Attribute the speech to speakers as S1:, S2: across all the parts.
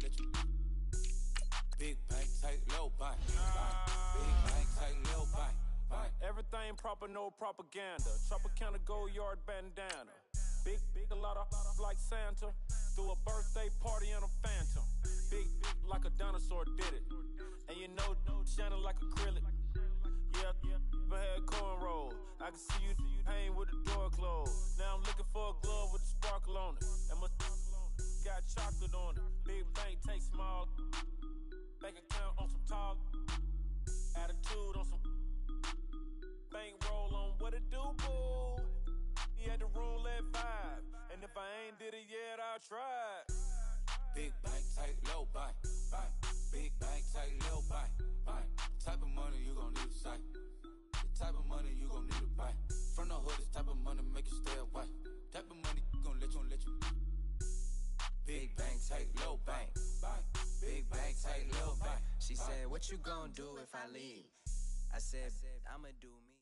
S1: let you. Big bank, tight, little bank. Big bank, tight, little bank.
S2: Everything proper, no propaganda. Tropicana gold yard bandana. Big, a lot of like Santa. Threw a birthday party in a phantom. Big like a dinosaur did it. And you know, shining like acrylic. Yeah, I had cornrow. I can see you hang with the door closed. Now I'm looking for a glove with a sparkle on it. And my got chocolate on it. Big bank, take small. Bank account on some tall. Attitude on some. Bank roll on what it do, boo. He had the roulette vibe. And if I ain't did it yet, I'll try.
S1: Big bank, tight, low bank. Big bank, tight, low bank. Type of money you gon' need a sight. The type of money you gon' need to buy. From the hood, this type of money make you stay away. Type of money gon' let you. Big bank, tight, low bank. Big bank, tight, low bank.
S3: She said, what you gon' do if I leave? I said, I'ma do me.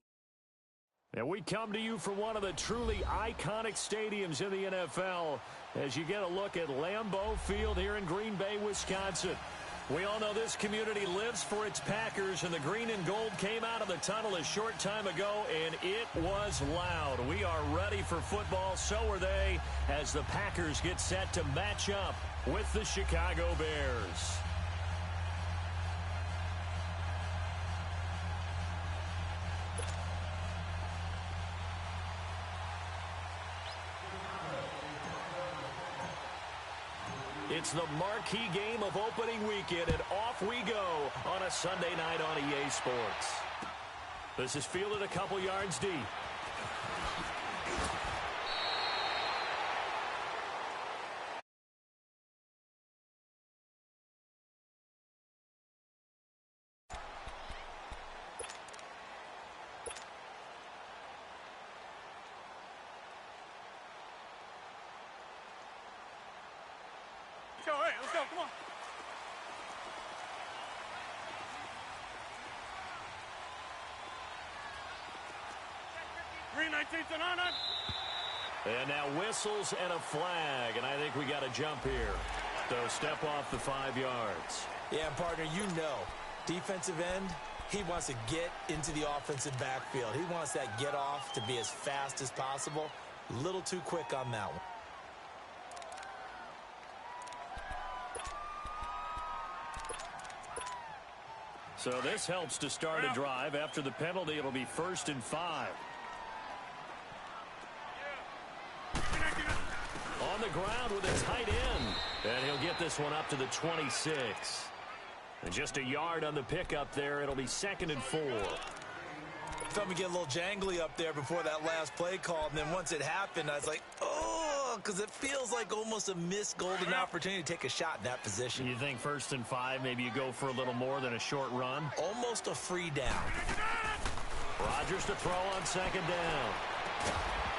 S4: And we come to you from one of the truly iconic stadiums in the NFL as you get a look at Lambeau Field here in Green Bay, Wisconsin. We all know this community lives for its Packers, and the green and gold came out of the tunnel a short time ago, and it was loud. We are ready for football, so are they, as the Packers get set to match up with the Chicago Bears. It's the marquee game of opening weekend, and off we go on a Sunday night on EA Sports. This is fielded a couple yards deep.
S2: Let's go, come on. Green 19 to 9.
S4: And now whistles and a flag, and I think we got a jump here. So step off the 5 yards.
S5: Yeah, partner, you know, defensive end, he wants to get into the offensive backfield. He wants that get off to be as fast as possible. A little too quick on that one.
S4: So this helps to start a drive. After the penalty, it'll be 1st and 5. On the ground with a tight end. And he'll get this one up to the 26. And just a yard on the pickup there. It'll be 2nd and 4.
S5: Felt me get a little jangly up there before that last play call. And then once it happened, I was like, oh, because it feels like almost a missed golden opportunity to take a shot in that position.
S4: You think 1st and 5, maybe you go for a little more than a short run?
S5: Almost a free down.
S4: Rodgers to throw on 2nd down.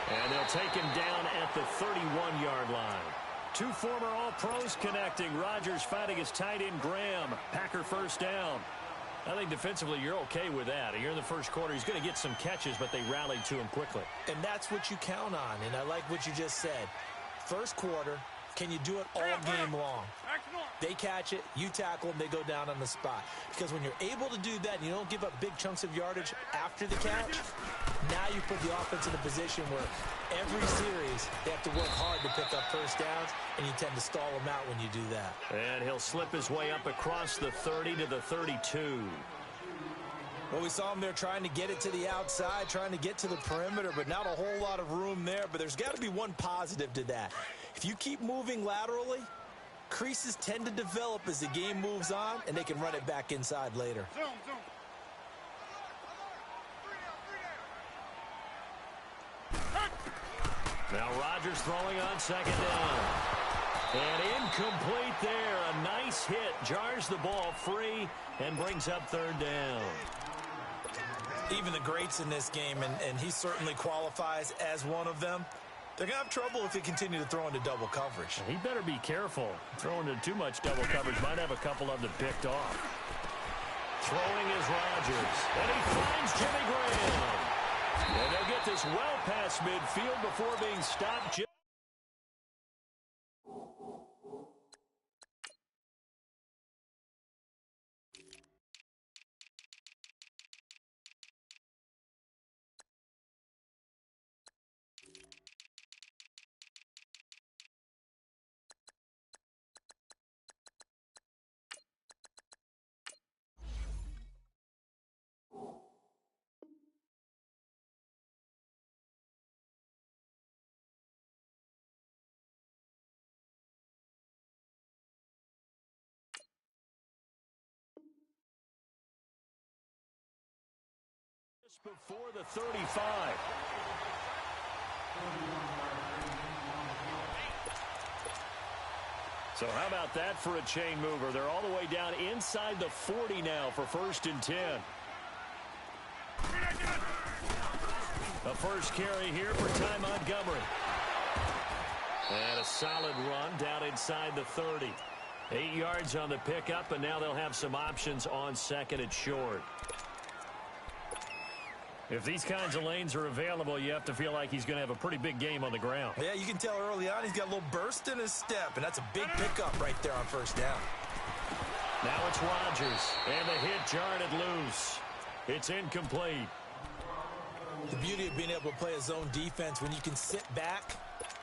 S4: And they'll take him down at the 31-yard line. Two former All-Pros connecting. Rodgers fighting his tight end, Graham. Packer 1st down. I think defensively you're okay with that. Here in the first quarter, he's going to get some catches, but they rallied to him quickly.
S5: And that's what you count on, and I like what you just said. First quarter, can you do it all game long? They catch it, you tackle them, they go down on the spot. Because when you're able to do that and you don't give up big chunks of yardage after the catch, now you put the offense in a position where every series they have to work hard to pick up 1st downs, and you tend to stall them out when you do that.
S4: And he'll slip his way up across the 30 to the 32.
S5: Well, we saw him there trying to get it to the outside, trying to get to the perimeter, but not a whole lot of room there. But there's got to be one positive to that. If you keep moving laterally, creases tend to develop as the game moves on, and they can run it back inside later.
S2: Zoom.
S4: Now Rodgers throwing on 2nd down. And incomplete there. A nice hit. Jars the ball free and brings up 3rd down.
S5: Even the greats in this game, and he certainly qualifies as one of them, they're going to have trouble if they continue to throw into double coverage.
S4: He better be careful. Throwing into too much double coverage might have a couple of them picked off. Throwing is Rodgers. And he finds Jimmy Graham. And they'll get this well past midfield before being stopped. Before the 35. So how about that for a chain mover? They're all the way down inside the 40 now for 1st and 10. A first carry here for Ty Montgomery. And a solid run down inside the 30. 8 yards on the pickup, and now they'll have some options on 2nd and short. If these kinds of lanes are available, you have to feel like he's going to have a pretty big game on the ground.
S5: Yeah, you can tell early on he's got a little burst in his step, and that's a big pickup right there on 1st down.
S4: Now it's Rodgers, and the hit jarred it loose. It's incomplete.
S5: The beauty of being able to play a zone defense when you can sit back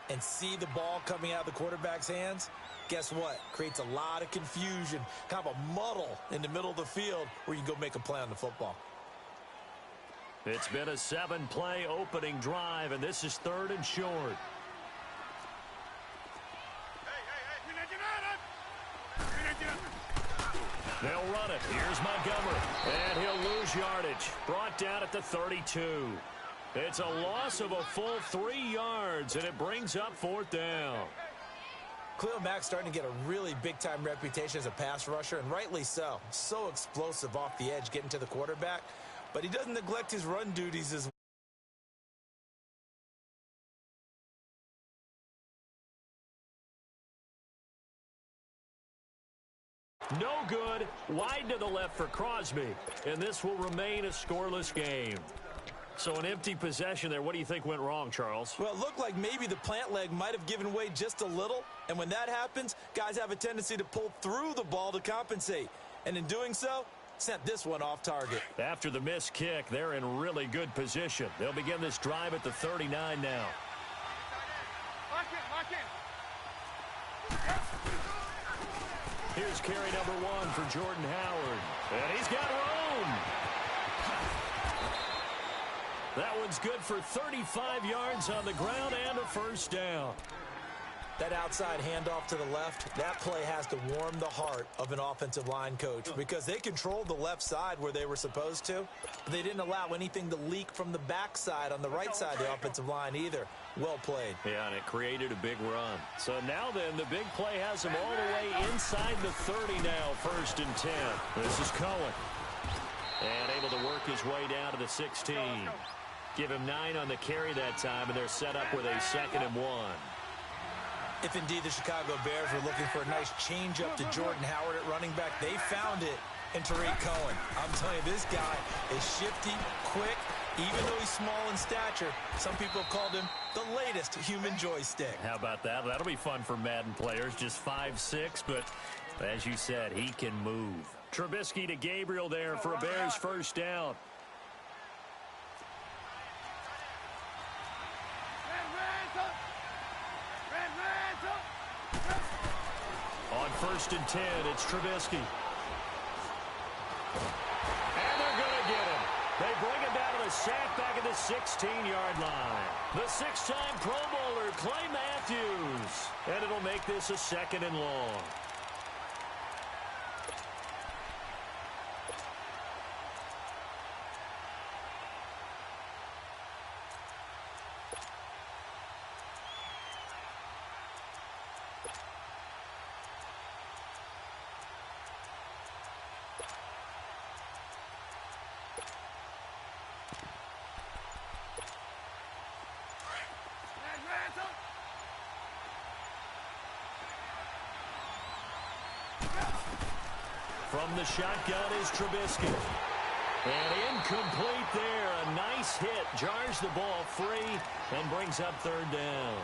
S5: and see the ball coming out of the quarterback's hands, guess what? Creates a lot of confusion, kind of a muddle in the middle of the field where you can go make a play on the football.
S4: It's been a 7-play opening drive, and this is 3rd and short. They'll run it. Here's Montgomery, and he'll lose yardage. Brought down at the 32. It's a loss of a full 3 yards, and it brings up 4th down.
S5: Khalil Mack's starting to get a really big-time reputation as a pass rusher, and rightly so. So explosive off the edge getting to the quarterback, but he doesn't neglect his run duties as well.
S4: No good. Wide to the left for Crosby, and this will remain a scoreless game. So an empty possession there. What do you think went wrong, Charles?
S5: Well, it looked like maybe the plant leg might have given way just a little, and when that happens, guys have a tendency to pull through the ball to compensate, and in doing so, sent this one off target.
S4: After the missed kick, they're in really good position. They'll begin this drive at the 39 now. Here's carry number 1 for Jordan Howard. And he's got room. That one's good for 35 yards on the ground and a 1st down.
S5: That outside handoff to the left, that play has to warm the heart of an offensive line coach because they controlled the left side where they were supposed to, but they didn't allow anything to leak from the backside on the right side of the offensive line either. Well played.
S4: Yeah, and it created a big run. So now then, the big play has him all the way inside the 30 now, 1st and 10. This is Cohen. And able to work his way down to the 16. Give him 9 on the carry that time, and they're set up with a 2nd and 1.
S5: If indeed the Chicago Bears were looking for a nice change-up to Jordan Howard at running back, they found it in Tariq Cohen. I'm telling you, this guy is shifty, quick, even though he's small in stature. Some people have called him the latest human joystick.
S4: How about that? That'll be fun for Madden players. Just 5'6", but as you said, he can move. Trubisky to Gabriel there for a Bears 1st down. On 1st and 10, it's Trubisky. And they're going to get him. They bring him down to the sack back at the 16-yard line. The 6-time Pro Bowler, Clay Matthews. And it'll make this a 2nd and long. From the shotgun is Trubisky. And incomplete there. A nice hit. Jars the ball free and brings up 3rd down.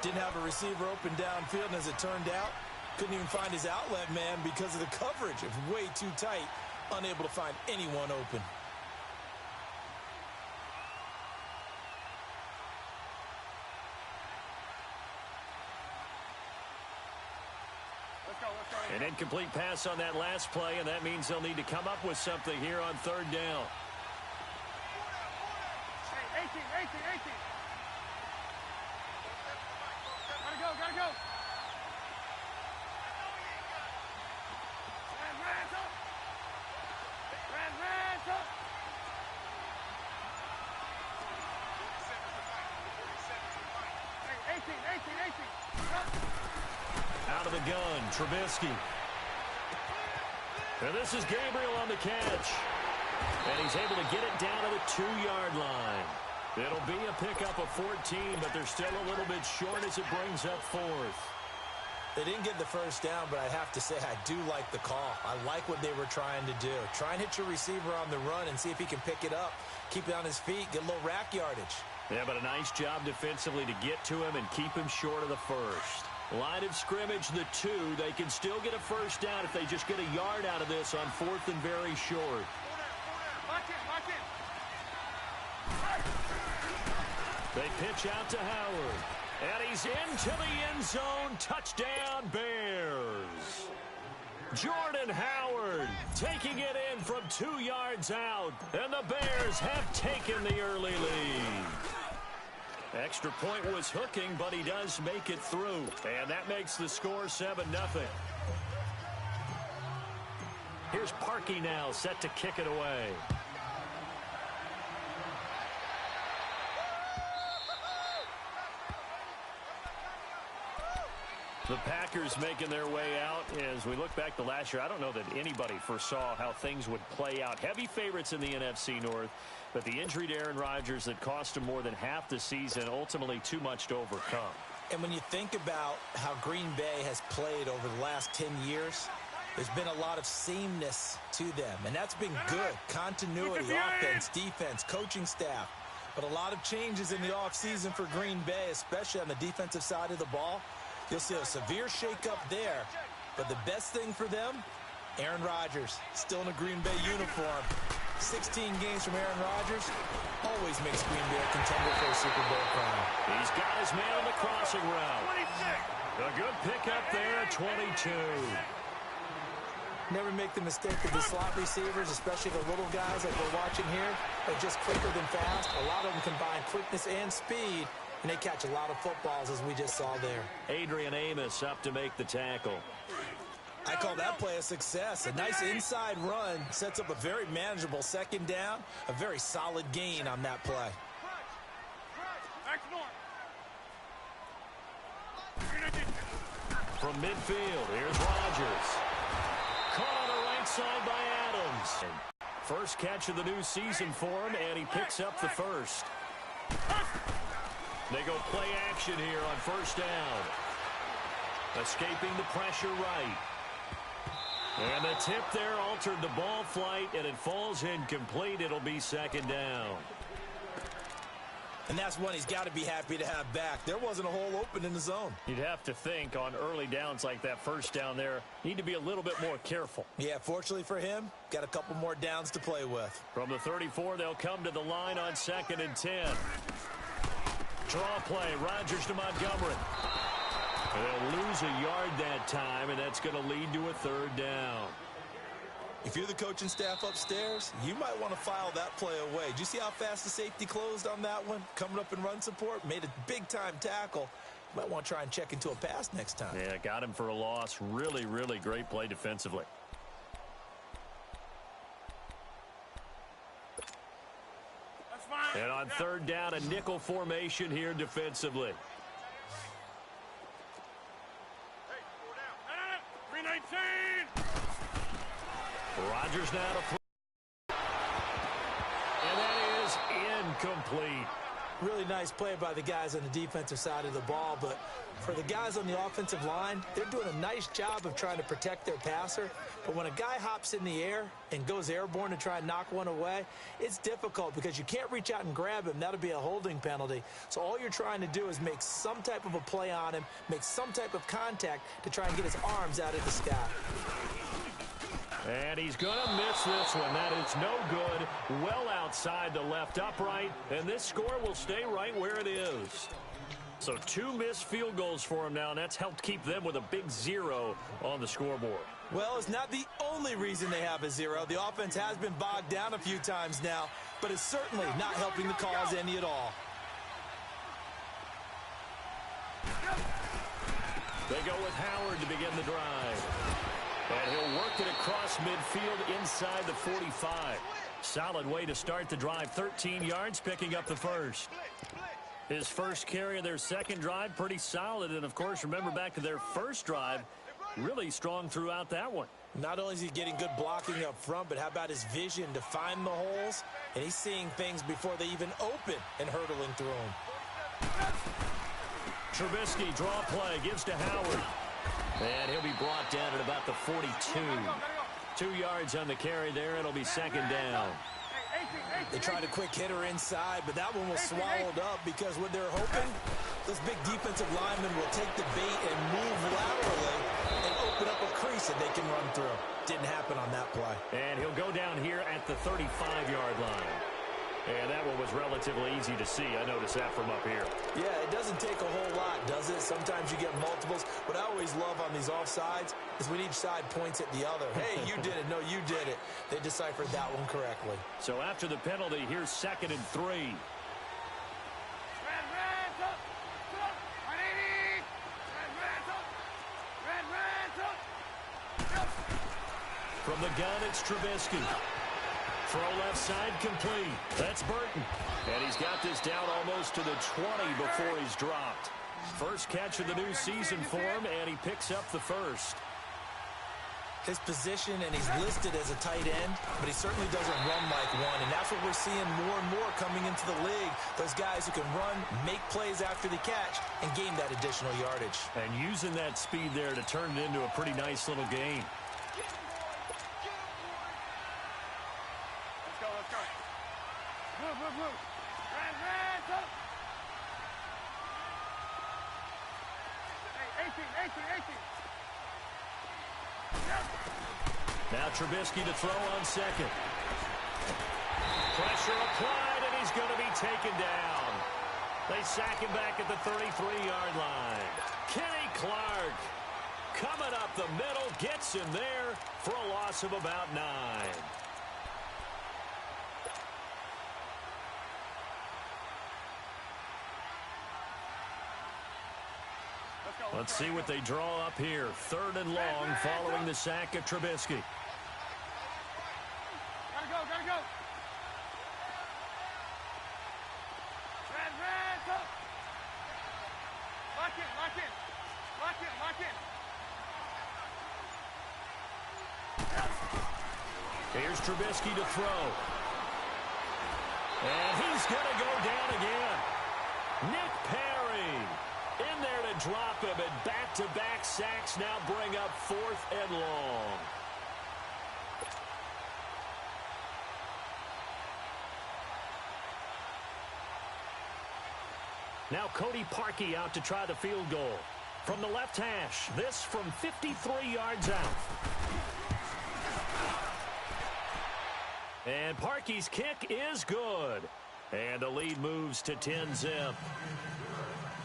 S5: Didn't have a receiver open downfield, and as it turned out, couldn't even find his outlet man because of the coverage. It was way too tight. Unable to find anyone open.
S4: An incomplete pass on that last play, and that means they'll need to come up with something here on 3rd down.
S6: 18. Gotta go.
S4: the gun. Trubisky. And this is Gabriel on the catch. And he's able to get it down to the 2-yard line. It'll be a pickup of 14, but they're still a little bit short as it brings up 4th.
S5: They didn't get the first down, but I have to say I do like the call. I like what they were trying to do. Try and hit your receiver on the run and see if he can pick it up. Keep it on his feet, get a little rack yardage.
S4: Yeah, but a nice job defensively to get to him and keep him short of the first. Line of scrimmage, the 2. They can still get a first down if they just get a yard out of this on 4th and very short. They pitch out to Howard. And he's into the end zone. Touchdown, Bears. Jordan Howard taking it in from 2 yards out. And the Bears have taken the early lead. Extra point was hooking, but he does make it through. And that makes the score 7-0. Here's Parkey now, set to kick it away. The Packers making their way out. As we look back to last year, I don't know that anybody foresaw how things would play out. Heavy favorites in the NFC North, but the injury to Aaron Rodgers that cost him more than half the season, ultimately too much to overcome. And when you think about how Green Bay has played over the last 10 years, there's been a lot of sameness to them, and that's been good. Continuity, offense, defense, coaching staff. But a lot of changes in the offseason for Green Bay, especially on the defensive side of the ball. You'll see a severe shakeup there, but the best thing for them, Aaron Rodgers, still in a Green Bay uniform. 16 games from Aaron Rodgers always makes Green Bay a contender for a Super Bowl crown. He's got his man on the crossing route. 26. A good pickup there at 22. Never make the mistake of the slot receivers, especially the little guys like we're watching here. They're just quicker than fast. A lot of them combine quickness and speed. And they catch a lot of footballs, as we just saw there. Adrian Amos up to make the tackle. I call that play a success. A nice inside run sets up a very manageable second down. A very solid gain on that play. From midfield, here's Rodgers. Caught on the right side by Adams. First catch of the new season for him, and he picks up the first. They go play action here on first down. Escaping the pressure right. And the tip there altered the ball flight, and it falls incomplete. It'll be second down. And that's one he's got to be happy to have back. There wasn't a hole open in the zone. You'd have to think on early downs like that first down there, need to be a little bit more careful. Yeah, fortunately for him, got a couple more downs to play with. From the 34, they'll come to the line on 2nd and 10. Draw play, Rodgers to Montgomery. They'll lose a yard that time, and that's going to lead to a 3rd down. If you're the coaching staff upstairs, you might want to file that play away. Did you see how fast the safety closed on that one? Coming up in run support, made a big-time tackle. You might want to try and check into a pass next time. Yeah, got him for a loss. Really, really great play defensively. And on 3rd down, a nickel formation here defensively. Hey, 319. Rodgers now to throw. And that is incomplete. Really nice play by the guys on the defensive side of the ball, but for the guys on the offensive line, they're doing a nice job of trying to protect their passer. But when a guy hops in the air and goes airborne to try and knock one away, it's difficult because you can't reach out and grab him. That'll be a holding penalty. So all you're trying to do is make some type of a play on him, make some type of contact to try and get his arms out of the sky. And he's going to miss this one. That is no good. Well outside the left upright. And this score will stay right where it is. So 2 missed field goals for him now, and that's helped keep them with a big 0 on the scoreboard. Well, it's not the only reason they have a 0. The offense has been bogged down a few times now, but it's certainly not helping the cause any at all. They go with Howard to begin the drive. And he'll work it across midfield inside the 45. Solid way to start the drive. 13 yards, picking up the first. His first carry of their second drive, pretty solid. And, of course, remember back to their first drive, really strong throughout that one.
S5: Not only is he getting good blocking up front, but how about his vision to find the holes? And he's seeing things before they even open and hurdling through them.
S4: Trubisky, draw play, gives to Howard. And he'll be brought down at about the 42. 2 yards on the carry there. It'll be second down.
S5: They tried a quick hitter inside, but that one was swallowed up because what they're hoping, this big defensive lineman will take the bait and move laterally and open up a crease that they can run through. Didn't happen on that play.
S4: And he'll go down here at the 35-yard line. And that one was relatively easy to see. I noticed that from up here.
S5: Yeah, it doesn't take a whole lot, does it? Sometimes you get multiples. What I always love on these offsides is when each side points at the other. Hey, you did it. No, you did it. They deciphered that one correctly.
S4: So after the penalty, here's 2nd and 3. From the gun, it's Trubisky. Throw left side complete. That's Burton. And he's got this down almost to the 20 before he's dropped. First catch of the new season for him, and he picks up the first.
S5: His position, and he's listed as a tight end, but he certainly doesn't run like one, and that's what we're seeing more and more coming into the league. Those guys who can run, make plays after the catch, and gain that additional yardage. And
S4: using that speed there to turn it into a pretty nice little game. Now Trubisky to throw on second. Pressure applied, and he's going to be taken down. They sack him back at the 33-yard line. Kenny Clark coming up the middle, gets him there for a loss of about 9. Let's see what they draw up here. 3rd and long following the sack of Trubisky.
S6: Gotta go. Lock in.
S4: Here's Trubisky to throw. And he's going to go down again. Nick Perry in there to drop him, and back-to-back sacks now bring up 4th and long. Now Cody Parkey out to try the field goal. From the left hash, this from 53 yards out. And Parkey's kick is good. And the lead moves to 10-zip.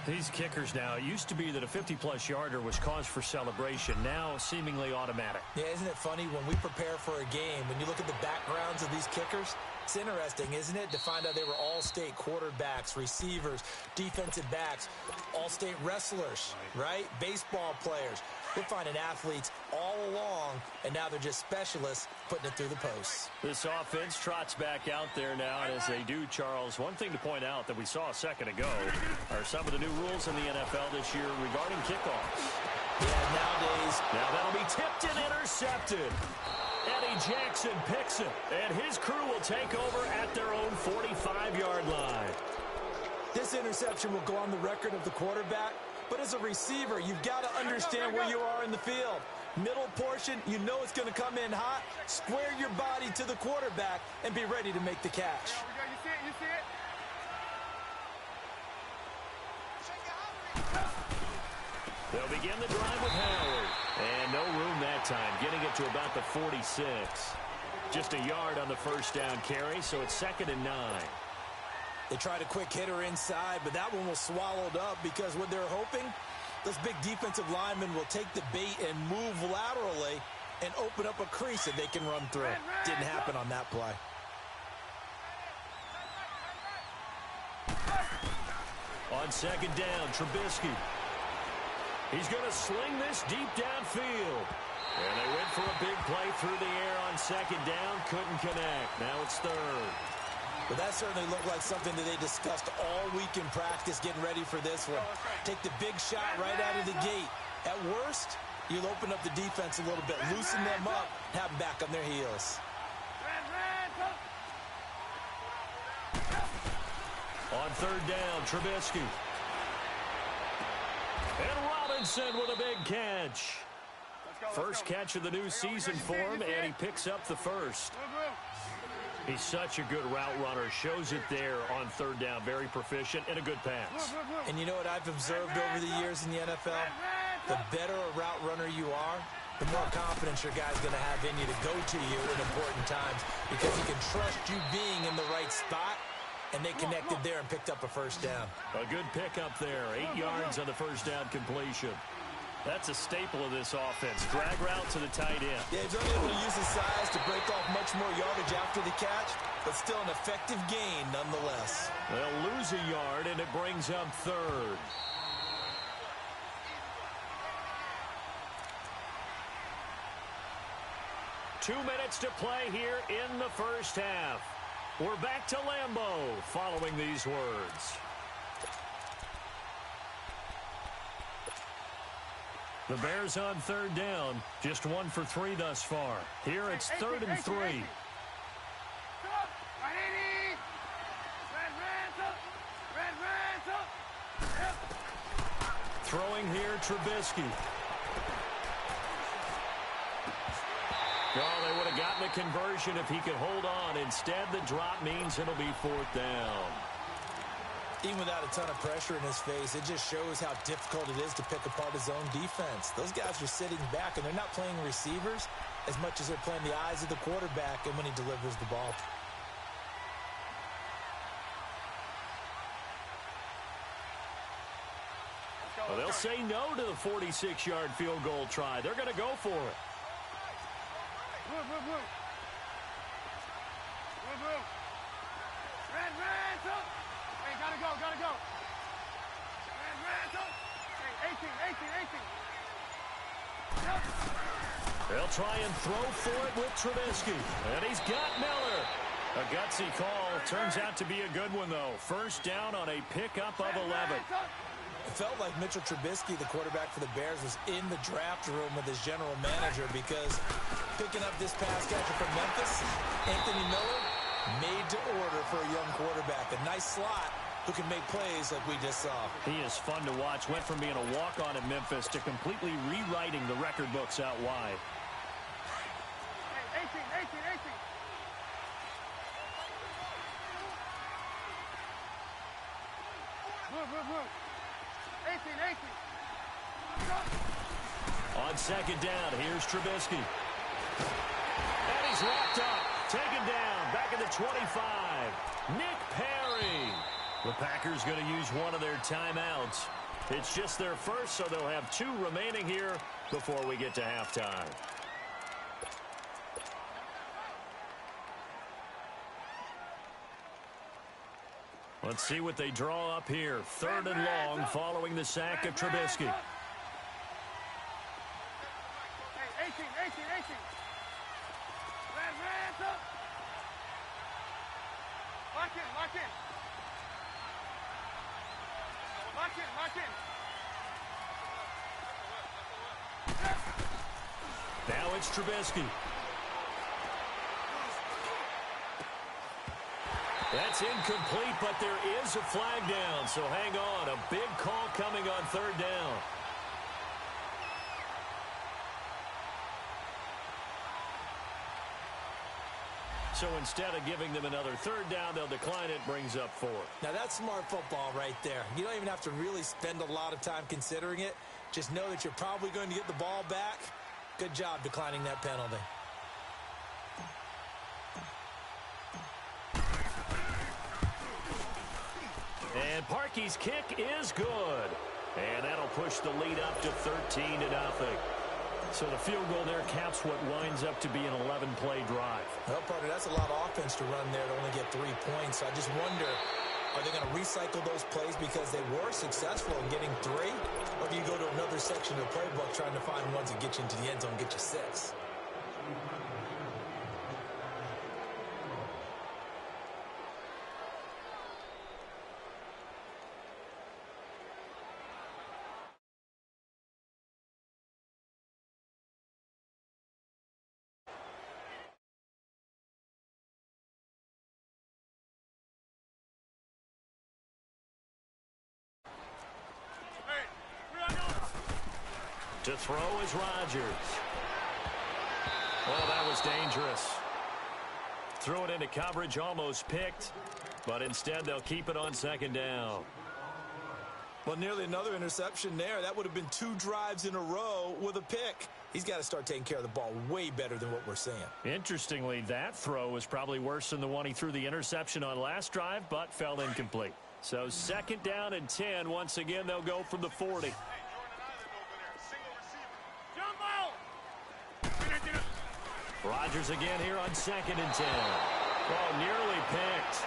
S4: These kickers now, it used to be that a 50-plus yarder was cause for celebration. Now seemingly automatic.
S5: Yeah, isn't it funny when we prepare for a game, when you look at the backgrounds of these kickers, it's interesting, isn't it, to find out they were all-state quarterbacks, receivers, defensive backs, all-state wrestlers, right? Baseball players. We're finding athletes all along, and now they're just specialists putting it through the posts.
S4: This offense trots back out there now, and as they do, Charles, one thing to point out that we saw a second ago are some of the new rules in the NFL this year regarding kickoffs.
S5: Yeah, nowadays.
S4: Now that'll be tipped and intercepted. Eddie Jackson picks it, and his crew will take over at their own 45-yard line.
S5: This interception will go on the record of the quarterback, but as a receiver, you've got to understand where you are in the field. Middle portion, you know it's going to come in hot. Square your body to the quarterback and be ready to make the catch.
S6: You see it?
S4: They'll begin the drive with Howard. And no room that time, getting it to about the 46. Just a yard on the first down carry, so it's 2nd and 9.
S5: They tried a quick hitter inside, but that one was swallowed up because what they're hoping, this big defensive lineman will take the bait and move laterally and open up a crease that they can run through. Didn't happen on that play.
S4: On 2nd down, Trubisky. He's going to sling this deep downfield. And they went for a big play through the air on 2nd down. Couldn't connect. Now it's 3rd.
S5: Well, that certainly looked like something that they discussed all week in practice getting ready for this one. Take the big shot right out of the gate. At worst, you'll open up the defense a little bit, loosen them up, have them back on their heels.
S4: On third down, Trubisky. And Robinson with a big catch. First catch of the new season for him, and he picks up the first. He's such a good route runner. Shows it there on third down. Very proficient and a good pass.
S5: And you know what I've observed over the years in the NFL? The better a route runner you are, the more confidence your guy's going to have in you to go to you in important times because he can trust you being in the right spot, and they connected there and picked up a first down.
S4: A good pickup there. 8 yards on the first down completion. That's a staple of this offense. Drag route to the tight end.
S5: Yeah, he's only able to use his size to break off much more yardage after the catch, but still an effective gain nonetheless.
S4: They'll lose a yard, and it brings up third. Two minutes to play here in the first half. We're back to Lambeau following these words. The Bears on third down, just 1 for 3 thus far. Here it's 3rd and 3. Throwing here, Trubisky. Oh, they would have gotten the conversion if he could hold on. Instead, the drop means it'll be 4th down.
S5: Even without a ton of pressure in his face, it just shows how difficult it is to pick apart his own defense. Those guys are sitting back, and they're not playing receivers as much as they're playing the eyes of the quarterback and when he delivers the ball.
S4: Well, they'll say no to the 46-yard field goal try. They're going to go for it.
S6: Hey, gotta go. Hey, 18.
S4: They'll try and throw for it with Trubisky. And he's got Miller. A gutsy call. Turns out to be a good one, though. First down on a pickup of 11.
S5: It felt like Mitchell Trubisky, the quarterback for the Bears, was in the draft room with his general manager because picking up this pass catcher from Memphis, Anthony Miller, made to order for a young quarterback. A nice slot who can make plays like we just saw.
S4: He is fun to watch. Went from being a walk-on in Memphis to completely rewriting the record books out wide.
S6: Hey, 18. Move. 18.
S4: On second down, here's Trubisky. And he's wrapped up. Taken down. Back at the 25. Nick Perry. The Packers going to use one of their timeouts. It's just their first, so they'll have 2 remaining here before we get to halftime. Let's see what they draw up here. 3rd and long following the sack of Trubisky.
S6: Hey, 18. Red, up. Lock in.
S4: Now it's Trubisky. That's incomplete, but there is a flag down, so hang on. A big call coming on 3rd down. So instead of giving them another 3rd down, they'll decline it, brings up 4.
S5: Now that's smart football right there. You don't even have to really spend a lot of time considering it. Just know that you're probably going to get the ball back. Good job declining that penalty.
S4: And Parkey's kick is good. And that'll push the lead up to 13-0. So the field goal there caps what winds up to be an 11-play drive.
S5: Well, partner, that's a lot of offense to run there to only get 3 points. I just wonder, are they going to recycle those plays because they were successful in getting 3? Or do you go to another section of the playbook trying to find ones that get you into the end zone and get you 6?
S4: To throw is Rodgers. Well, that was dangerous. Threw it into coverage, almost picked. But instead, they'll keep it on second down.
S5: Well, nearly another interception there. That would have been 2 drives in a row with a pick. He's got to start taking care of the ball way better than what we're seeing. Interestingly, that throw was probably worse than the one he threw the interception on last drive, but fell incomplete. So second down and 10. Once again, they'll go from the 40. Rodgers again here on second and 10. Well, nearly picked.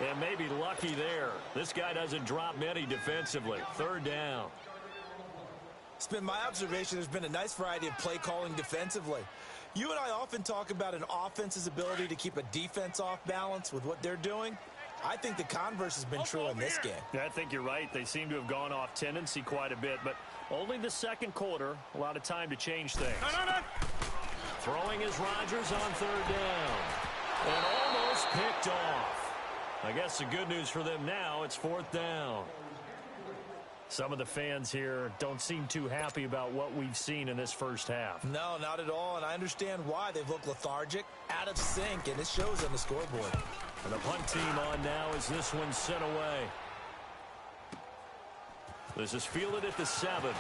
S5: And maybe lucky there. This guy doesn't drop many defensively. Third down. It's been my observation there's been a nice variety of play calling defensively. You and I often talk about an offense's ability to keep a defense off balance with what they're doing. I think the converse has been true in this game.
S4: Yeah, I think you're right. They seem to have gone off tendency quite a bit, but only the second quarter, a lot of time to change things. Throwing is Rodgers on third down. And almost picked off. I guess the good news for them now, it's fourth down. Some of the fans here don't seem too happy about what we've seen in this first half.
S5: No, not at all, and I understand why. They've looked lethargic, out of sync, and it shows on the scoreboard.
S4: And the punt team on now as this one's sent away. This is fielded at the 7.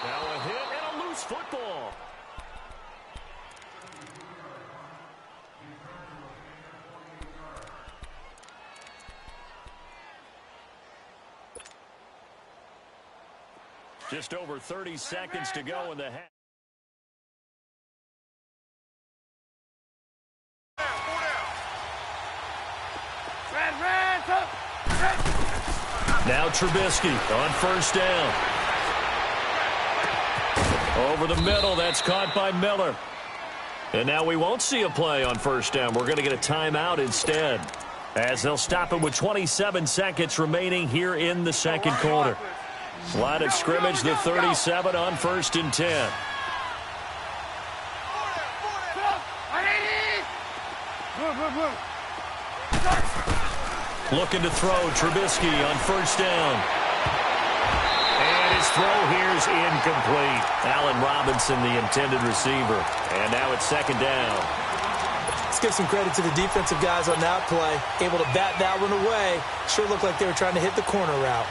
S4: Now a hit and a loose football. Just over 30 seconds to go in the half. Now Trubisky on first down. Over the middle, that's caught by Miller. And now we won't see a play on first down. We're going to get a timeout instead, as they'll stop it with 27 seconds remaining here in the second quarter. Line of scrimmage, the 37 on first and 10. Looking to throw, Trubisky on first down. And his throw here's incomplete. Allen Robinson, the intended receiver. And now it's second down.
S5: Let's give some credit to the defensive guys on that play. Able to bat that one away. Sure looked like they were trying to hit the corner route.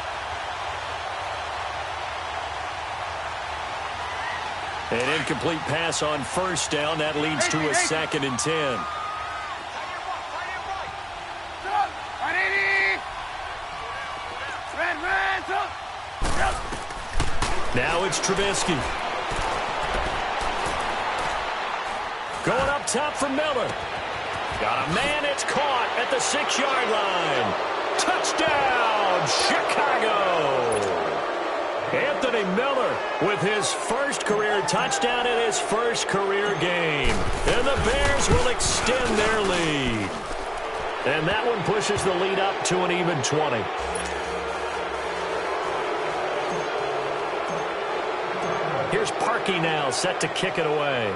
S4: An incomplete pass on first down. That leads to a second and 10. Now it's Trubisky. Going up top for Miller. Got a man, it's caught at the 6-yard line. Touchdown, Chicago! Anthony Miller with his first career touchdown in his first career game. And the Bears will extend their lead. And that one pushes the lead up to an even 20. Here's Parkey now, set to kick it away.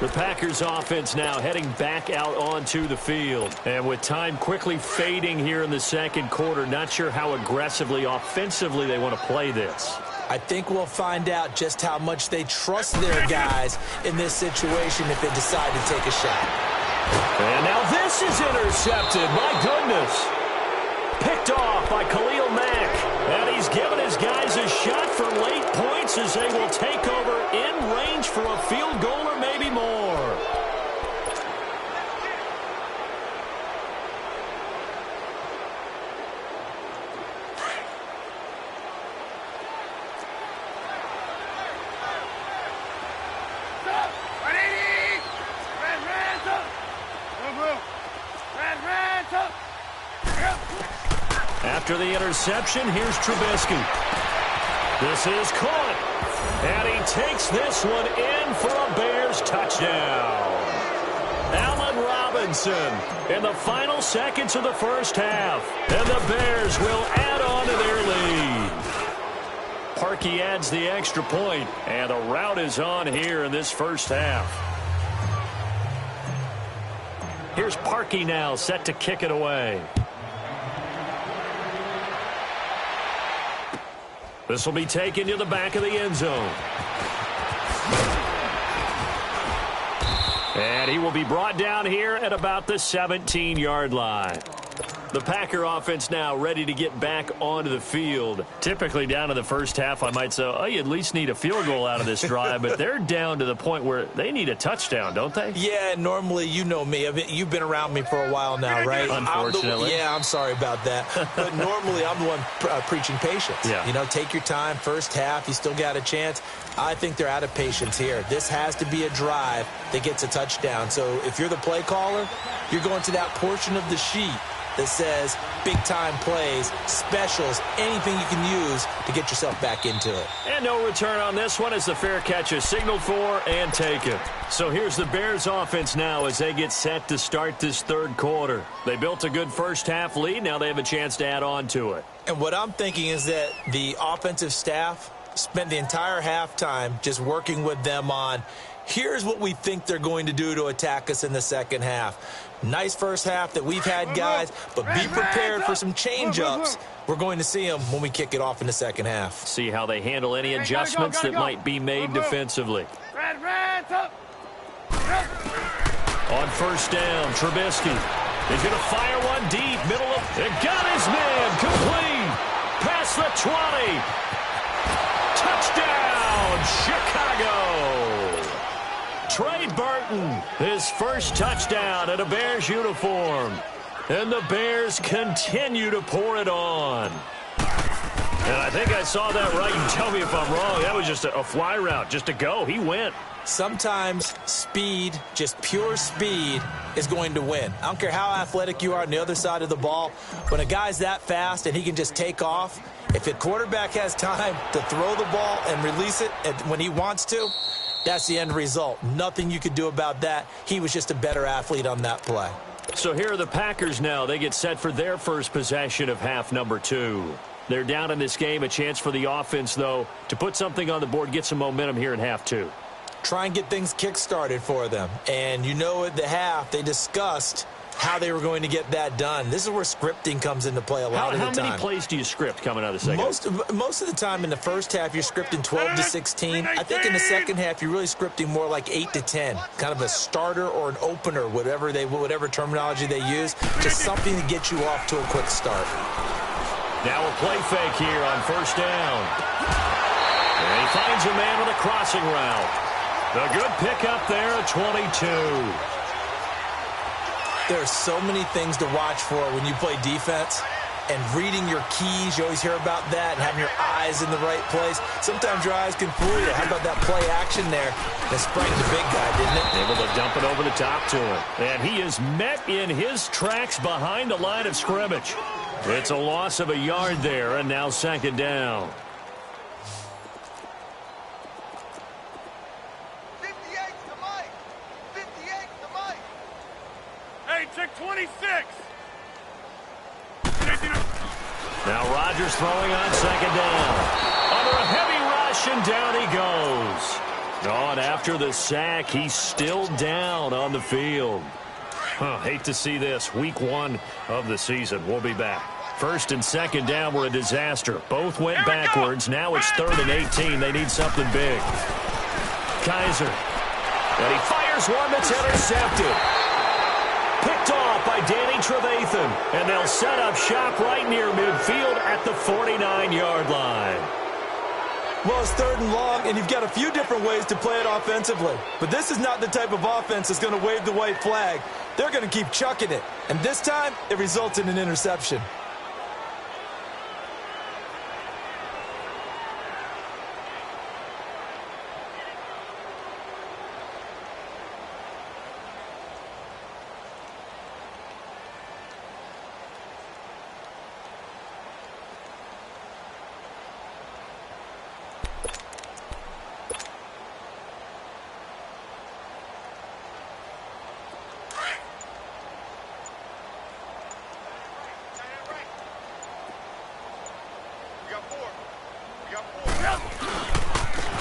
S4: The Packers offense now heading back out onto the field. And with time quickly fading here in the second quarter, not sure how aggressively, offensively they want to play this.
S5: I think we'll find out just how much they trust their guys in this situation if they decide to take a shot.
S4: And now this is intercepted. My goodness. Picked off by Khalil Mack. And he's given his guys a shot for late points as they will take over in range for a field goal or maybe more. After the interception, here's Trubisky. This is caught. And he takes this one in for a Bears touchdown. Allen Robinson in the final seconds of the first half. And the Bears will add on to their lead. Parkey adds the extra point, and the rout is on here in this first half. Here's Parkey now, set to kick it away. This will be taken to the back of the end zone. And he will be brought down here at about the 17-yard line. The Packer offense now ready to get back onto the field. Typically down in the first half, I might say, oh, you at least need a field goal out of this drive, but they're down to the point where they need a touchdown, don't they?
S5: Yeah, normally, you know me. You've been around me for a while now, right?
S4: Unfortunately.
S5: I'm sorry about that. But normally, I'm the one preaching patience.
S4: Yeah.
S5: You know, take your time. First half, you still got a chance. I think they're out of patience here. This has to be a drive that gets a touchdown. So if you're the play caller, you're going to that portion of the sheet that says big-time plays, specials, anything you can use to get yourself back into it.
S4: And no return on this one as the fair catch is signaled for and taken. So here's the Bears offense now as they get set to start this third quarter. They built a good first-half lead. Now they have a chance to add on to it.
S5: And what I'm thinking is that the offensive staff spent the entire halftime just working with them on, here's what we think they're going to do to attack us in the second half. Nice first half that we've had, guys, but be prepared for some change-ups. We're going to see them when we kick it off in the second half.
S4: See how they handle any adjustments that might be made defensively. On first down, Trubisky. He's going to fire one deep, middle of... It got his man, complete. Past the 20. Touchdown, Chicago. Trey Burton, his first touchdown in a Bears uniform. And the Bears continue to pour it on. And I think I saw that right. You tell me if I'm wrong. That was just a fly route, just a go. He went.
S5: Sometimes speed, just pure speed, is going to win. I don't care how athletic you are on the other side of the ball. When a guy's that fast and he can just take off, if the quarterback has time to throw the ball and release it when he wants to, that's the end result. Nothing you could do about that. He was just a better athlete on that play.
S4: So here are the Packers now. They get set for their first possession of half number 2. They're down in this game. A chance for the offense, though, to put something on the board, get some momentum here in half 2.
S5: Try and get things kick-started for them. And you know at the half, they discussed how they were going to get that done. This is where scripting comes into play a lot of the time.
S4: How many plays do you script coming out of the second?
S5: Most of the time in the first half, you're scripting 12 to 16. I think in the second half, you're really scripting more like 8 to 10. Kind of a starter or an opener, whatever terminology they use. Just something to get you off to a quick start.
S4: Now a play fake here on first down. And he finds a man with a crossing route. A good pickup there at 22.
S5: There are so many things to watch for when you play defense. And reading your keys, you always hear about that, and having your eyes in the right place. Sometimes your eyes can fool you. How about that play action there? That sprang the big guy, didn't it?
S4: Able to dump it over the top to him. And he is met in his tracks behind the line of scrimmage. It's a loss of a yard there, and now second down.
S6: 58 to Mike. 58 to Mike. Hey, check 26.
S4: Now Rodgers throwing on second down. Under a heavy rush, and down he goes. On after the sack, he's still down on the field. Hate to see this. Week 1 of the season. We'll be back. First and second down were a disaster. Both went backwards. Now it's 3rd and 18. They need something big. Kaiser. And he fires one that's intercepted. Picked off by Danny Trevathan. And they'll set up shop right near midfield at the 49-yard line.
S5: Well, it's 3rd and long, and you've got a few different ways to play it offensively. But this is not the type of offense that's going to wave the white flag. They're going to keep chucking it. And this time, it results in an interception.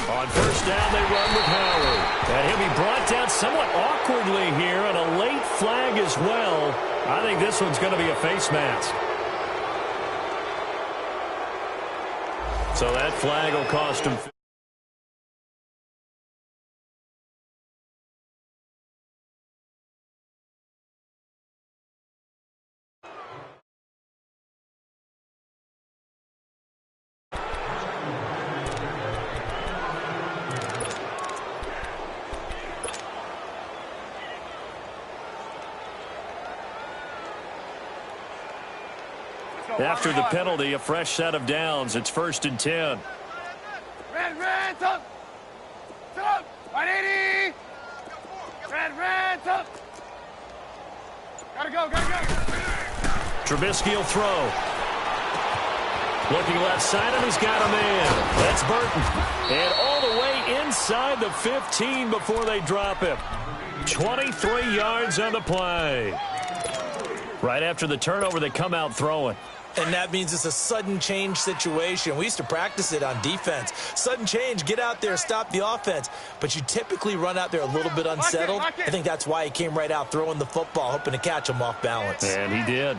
S4: On first down, they run with Howard. And he'll be brought brought down somewhat awkwardly here, and a late flag as well. I think this one's going to be a face mask. So that flag will cost him. After the penalty, a fresh set of downs. It's 1st and 10.
S6: Red, up. Up. 180. Red, up. Gotta go.
S4: Trubisky will throw. Looking left side, and he's got a man. That's Burton. And all the way inside the 15 before they drop him. 23 yards on the play. Right after the turnover, they come out throwing.
S5: And that means it's a sudden change situation. We used to practice it on defense. Sudden change, get out there, stop the offense. But you typically run out there a little bit unsettled. I think that's why he came right out throwing the football, hoping to catch him off balance.
S4: And he did.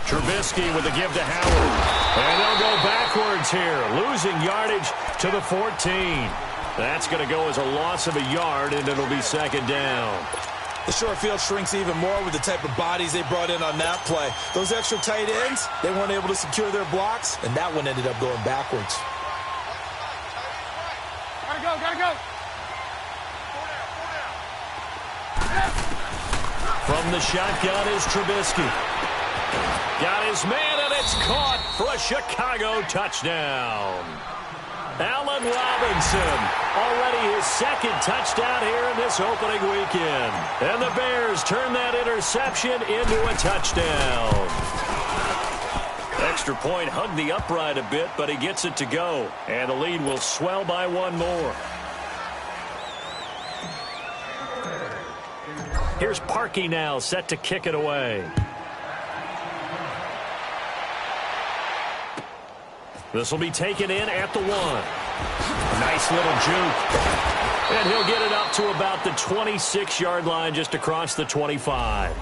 S4: Trubisky with a give to Howard. And they'll go backwards here, losing yardage to the 14. That's going to go as a loss of a yard, and it'll be 2nd down.
S5: The short field shrinks even more with the type of bodies they brought in on that play. Those extra tight ends, they weren't able to secure their blocks, and that one ended up going backwards.
S6: Gotta go.
S4: From the shotgun is Trubisky. Got his man, and it's caught for a Chicago touchdown. Allen Robinson, already his 2nd touchdown here in this opening weekend. And the Bears turn that interception into a touchdown. Extra point hugged the upright a bit, but he gets it to go. And the lead will swell by 1 more. Here's Parkey now, set to kick it away. This will be taken in at the 1. Nice little juke. And he'll get it up to about the 26-yard line, just across the 25.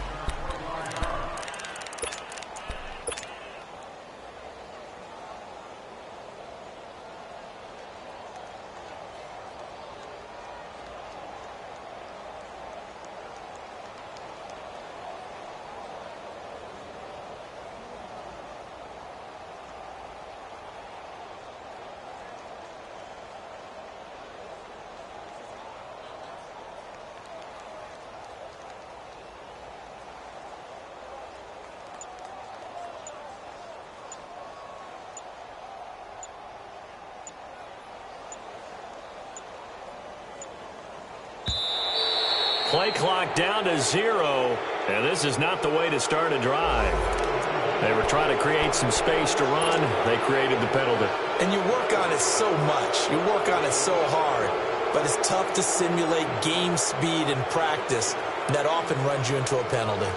S4: Play clock down to 0, and this is not the way to start a drive. They were trying to create some space to run. They created the penalty.
S5: And you work on it so much. You work on it so hard. But it's tough to simulate game speed in practice. And that often runs you into a penalty.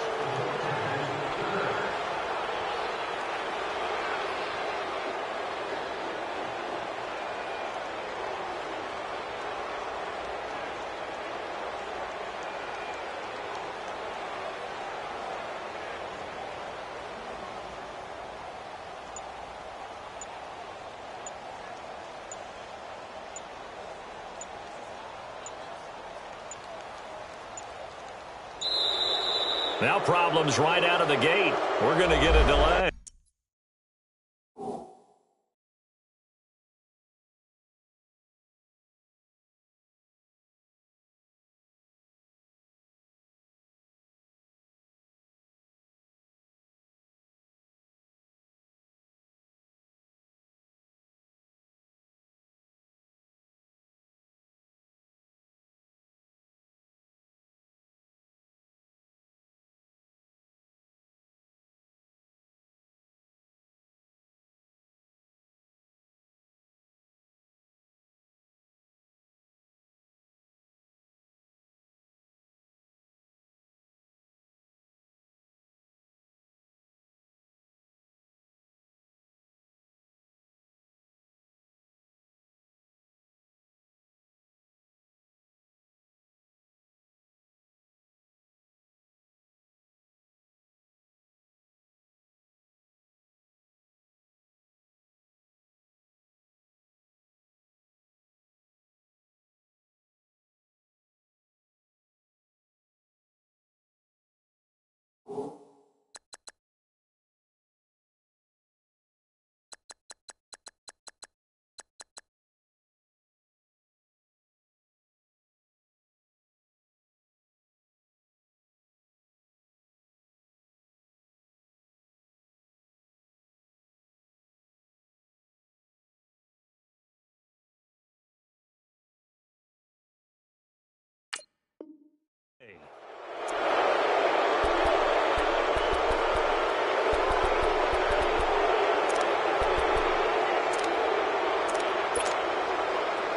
S4: Now problems right out of the gate. We're going to get a delay.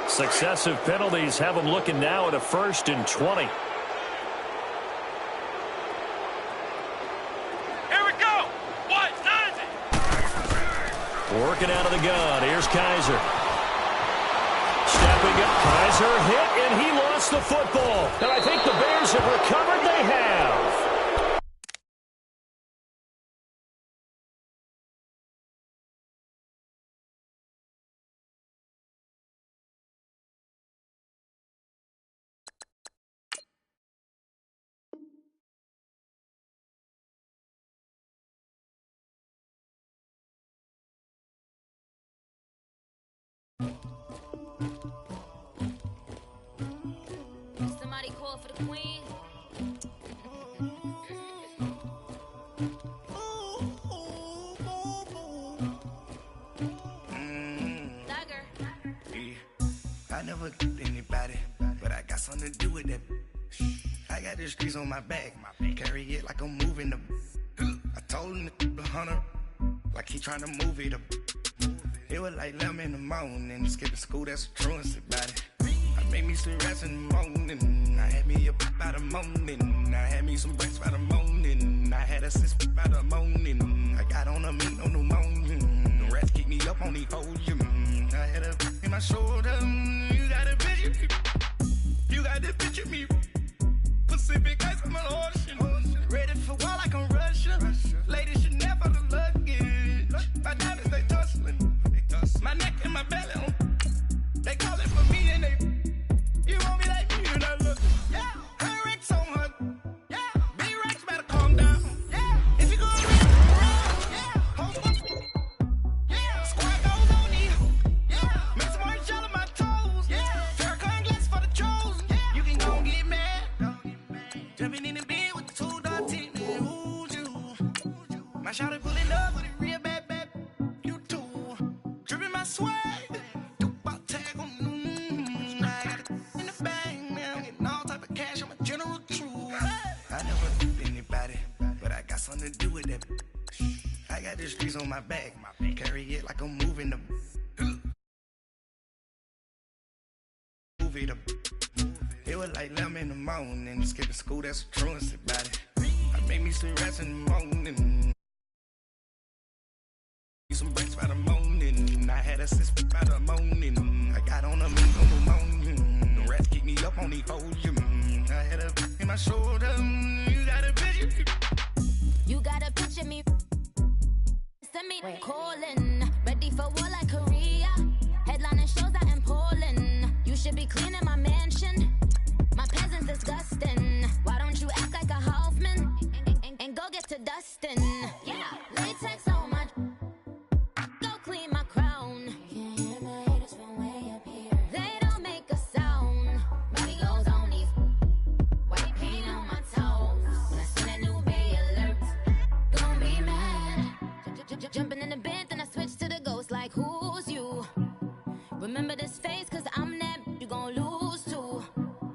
S4: Successive penalties have them looking now at a 1st and 20.
S6: Here we go. What? Signs it.
S4: Working out of the gun. Here's Kaiser. Stepping up. Kaiser hit, and he lost the football. And I think the Bears have recovered. They have.
S7: Somebody call for the queen.
S8: I never did anybody, but I got something to do with that. I got the streets on my back, carry it like I'm moving the. I told him the hunter, like he trying to move it up. It was like 11 in the morning, skipping school, that's a truancy about it. I made me some rest in the morning, I had me up by the morning, I had me some breaks by the morning, I had a sis by the morning, I got on a meat on the morning, the rats keep me up on the podium, I had a in my shoulder, you got a picture, you got the picture me, Pacific ice on my ocean, ready for war like I'm Russia, ladies should never the luggage, my diamonds they tussling. My neck and my belly on. They call it for me and they. You want me like me and I look. Yeah. Her Rex on her. Yeah. Big Rex better calm down. Yeah. If you go around. Yeah. Hold up. Yeah. Squad goes on me. Yeah. Make some orange gel on my toes. Yeah. Farrakhan glass for the trolls. Yeah. You can go and get mad. Jumping in the bed with the 2 dot team. Who's you? My shawty pulling up with a real bad. Swag, about tag on I got it in the bag, man. I'm getting all type of cash. I'm a general true. I never did anybody, but I got something to do with that. I got the streets on my back, carry it like I'm moving the. Move it up. It was like 11 in the morning, skipping school, that's a truancy about it. I made me some rest in the morning. Some breaks by the morning, I had a sis by the morning, I got on a meat on the morning, the rats keep me up on the podium, I had a in my shoulder, you got a picture.
S7: You got a picture me. Send me calling, ready for war like Korea. Headlining shows out in Poland. You should be cleaning my mansion. My peasants disgusting. Why don't you act like a Hoffman and go get to Dustin? Yeah, latex on my. Clean my crown. You can hear my haters from way up here. They don't make a sound. Body goes on these. White paint on my toes. When I see that new Bay alert, gon' be mad. Jumping in the bed, then I switch to the ghost like who's you? Remember this face, cause I'm that you gon' lose to.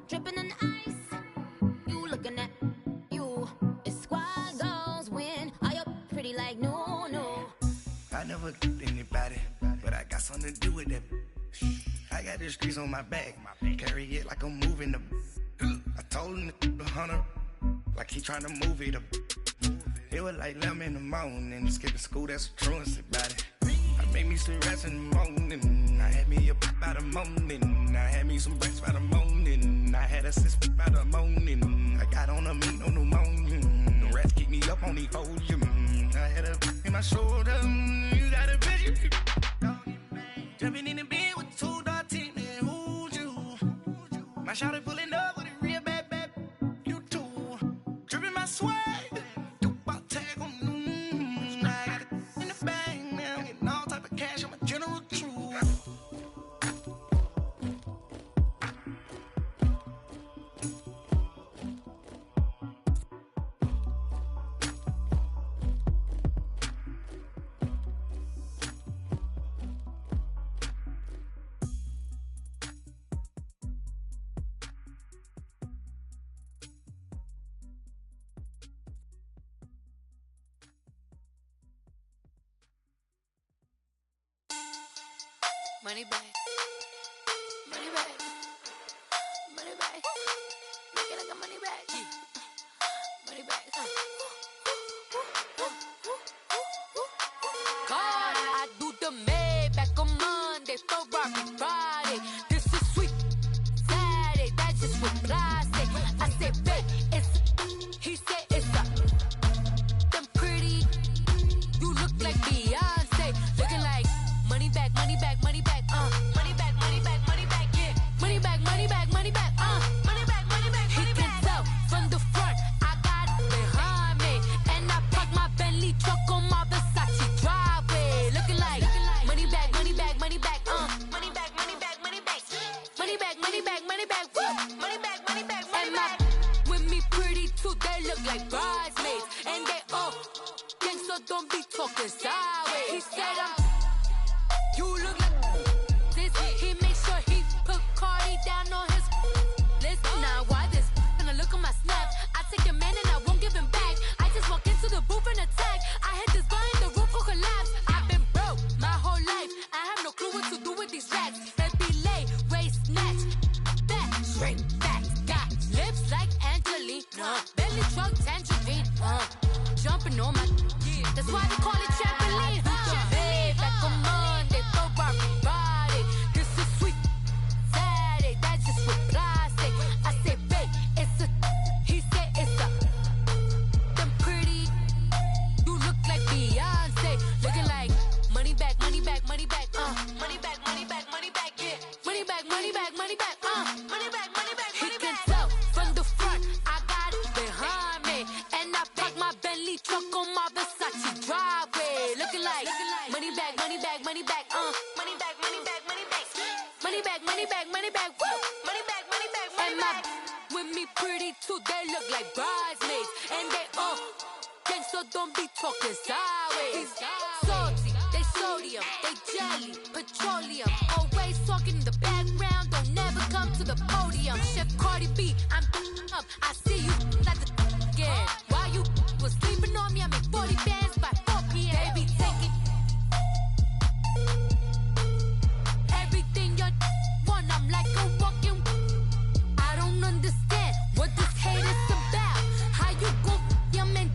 S7: Dripping in ice. You looking at you. It's squad goals win. Are you pretty like no?
S8: I never did anybody, but I got something to do with that. I got the streets on my back, carry it like I'm moving the. I told him the hunter, like he trying to move it up. It was like 11 in the morning, skipping school, that's a truancy about it. I made me some rest in the morning, I had me up by the morning, I had me some breaks by the morning, I had a sis by the morning, I got on a meat on the morning, the rats keep me up on the podium, I had a in my shoulder, you got a picture. Jumping in the bed with 2 dot team, man, who's you? My shawty pulling up with a real bad, you too. Dripping my swag,
S7: Money bag. Money bag. Money bag. Make it like a money bag. Money bag. God, I do the Maybach on Monday, Ferrari Friday. This is sweet Saturday, that's just what I say. I say, babe, it's he said it's a them pretty. You look like Beyonce, looking like money back, money back, money back, money back, money back, money back, yeah, money back, money back, money back, money back, money back. He can tell from the front, I got it behind me, and I park my Bentley truck on my Versace driveway, looking like money back, money back, money back, money back, money back, money back, money back, money back, money back, money back, money back, money back. With me pretty too, they look like bridesmaids, and they all gang, so don't be talking sideways. He said you look like this. He makes sure he put Cardi down on his list. Now why this? Gonna look at my snap. I take your man and I won't give him back. I just walk into the booth and attack. I hit this guy in the roof will collapse. I've been broke my whole life. I have no clue what to do with these racks. Baby lay, waist snatch, back, shrink, back. Got lips like Angelina, belly truck tangerine, jumping on my. That's why they call it trampoline. Babe, back on Monday, Ferrari Friday. This is sweet Saturday, that's just what I say. I say, babe, it's a. He said it's a. Them pretty. You look like Beyonce, looking like money back, money back, money back, money back, money back, money back, yeah, money back, money back, money back, money back, money back. He can tell from the front, I got it behind me, and I park my Bentley truck on my Versace driveway, looking like money back, money back, money back, money back, money back, money back, money back, money back, money back, money back, money back, money back. With me pretty too, they look like bridesmaids, and they all gang, so don't be talking sideways. Salty, they sodium, they jelly, petroleum, always talking in the background, don't never come to the podium. Chef Cardi B, I'm up, I see you like the again. While you was sleeping on me, I make 40 bands by 4 p.m. Baby, take it. Everything you want, I'm like a walking. I don't understand what this hate is about. How you gon' your man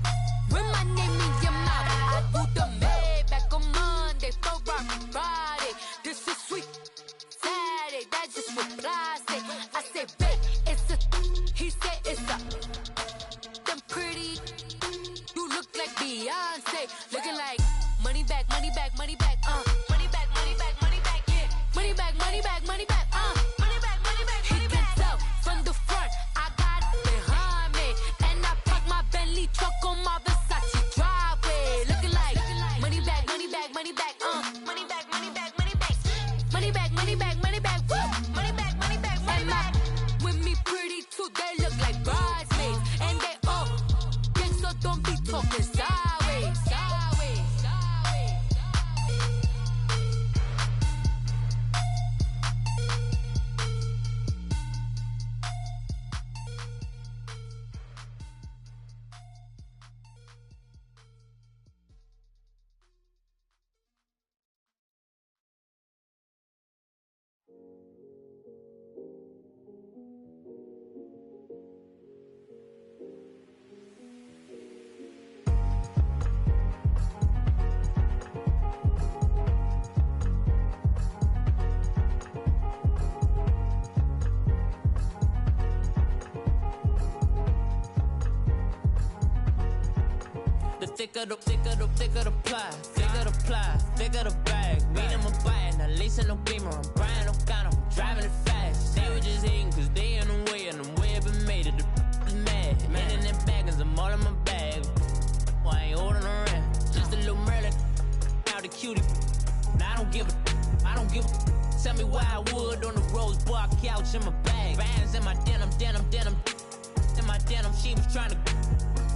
S7: with my name in your mouth? I do the Maybach on Monday, Ferrari Friday. This is sweet Saturday, that's just what I say. I say, babe, it's a. He said it's a. Them pretty. You look like Beyonce, looking like money back, money back, money back, money back, money back, money back, yeah, money back, money back, money back, money back, money back. He can tell from the front, I got it behind me, and I park my Bentley truck on my Versace driveway, looking like money back, money back, money back, money back, money back, money back, money back, money back, money back, money back, money back, money back. With me pretty too, they look like bridesmaids, and they all gang, so don't be talking sideways, sideways, sideways.
S9: Thicker the ply, thicker the ply, thicker the bag. Mean I'm a buy, now lacing no beamer, I'm Brian O'Connor, driving it fast. They were just hating cause they in the way, and the way I've been made it, the is mad. Man in that bag, cause I'm all in my bag. Well, I ain't holding around, just a little Merlin, out the cutie. Now I don't give a, tell me why I would on the rose bar couch in my bag. Bands in my denim, in my denim, she was trying to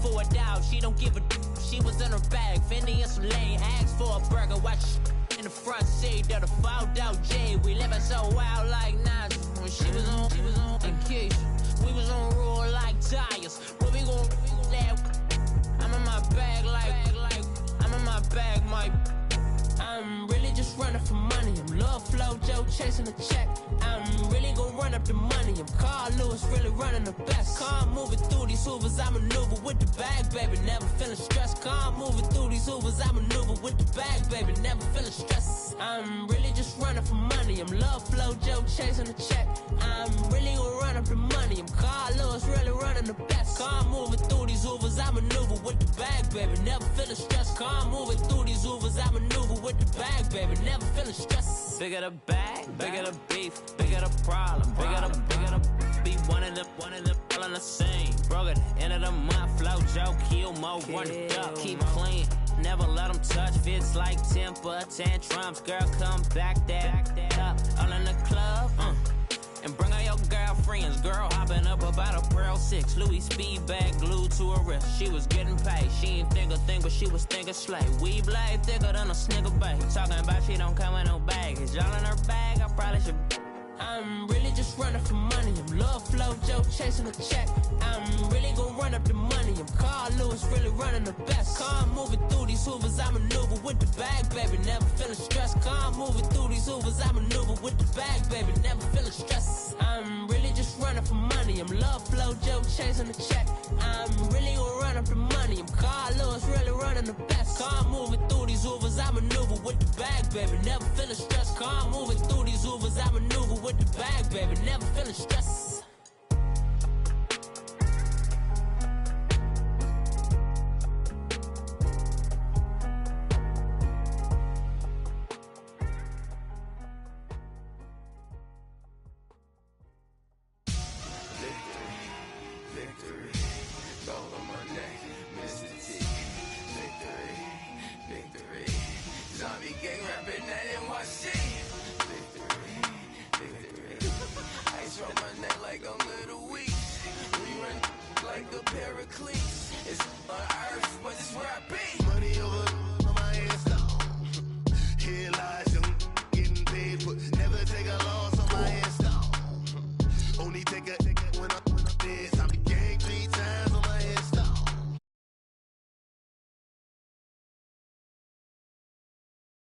S9: for a doubt, she don't give a. She was in her bag, Fendi and some lane, asked for a burger, watch in the front seat of the fouled out J. We living so wild like Nas. When she was on vacation, we was on roll like tires. Where we gon' let? I'm in my bag like I'm in my bag, my. I'm really just just running for money. I'm Love Flow Joe chasing a check. I'm really gonna run up the money. I'm Carl Lewis, really running the best. Car moving through these Hoovers, I maneuver with the bag, baby. Never feeling stressed. Car moving through these Hoovers, I maneuver with the bag, baby. Never feeling stressed. I'm really just running for money. I'm Love Flow Joe chasing a check. I'm really gonna run up the money. I'm Carl Lewis, really running the best. Car moving through these Hoovers, I maneuver with the bag, baby. Never feeling stressed. Car moving through these Hoovers, I maneuver with the bag, baby. Never feeling stressed.
S3: Bigger the bag, bigger the beef, bigger the problem, bigger the be one of the all on the same. Broke at the end of the month, flow Joe, kill mo, run it up, keep clean. Never let them touch, fits like temper tantrums. Girl, come back that up, all in the club, and bring out your girlfriends. Girl hopping up about a Pearl 6 Louis speed bag glued to her wrist. She was getting paid, she ain't think a thing, but she was thinking slay. We blade thicker than a snigger bag. Talking about she don't come with no baggage. Y'all in her bag, I probably should.
S9: I'm really just running for money. I'm Love Flow Joe chasing a check. I'm really gonna run up the money. I'm Carl Lewis, really running the best. Car moving through these Hoovers, I maneuver with the bag, baby. Never feeling stressed. Car moving through these Hoovers, I maneuver with the bag, baby. Never feeling stressed. I'm really just running for money. I'm Love Flow Joe chasing a check. I'm really gonna run up the money. I'm Carl Lewis, really running the best. Car moving through these Hoovers, I maneuver with the bag, baby. Never feeling stressed. Car moving through these Hoovers, I maneuver with the bag, baby. Never feeling stressed.
S1: Like a pair of cleats. It's on earth, but it's where I be.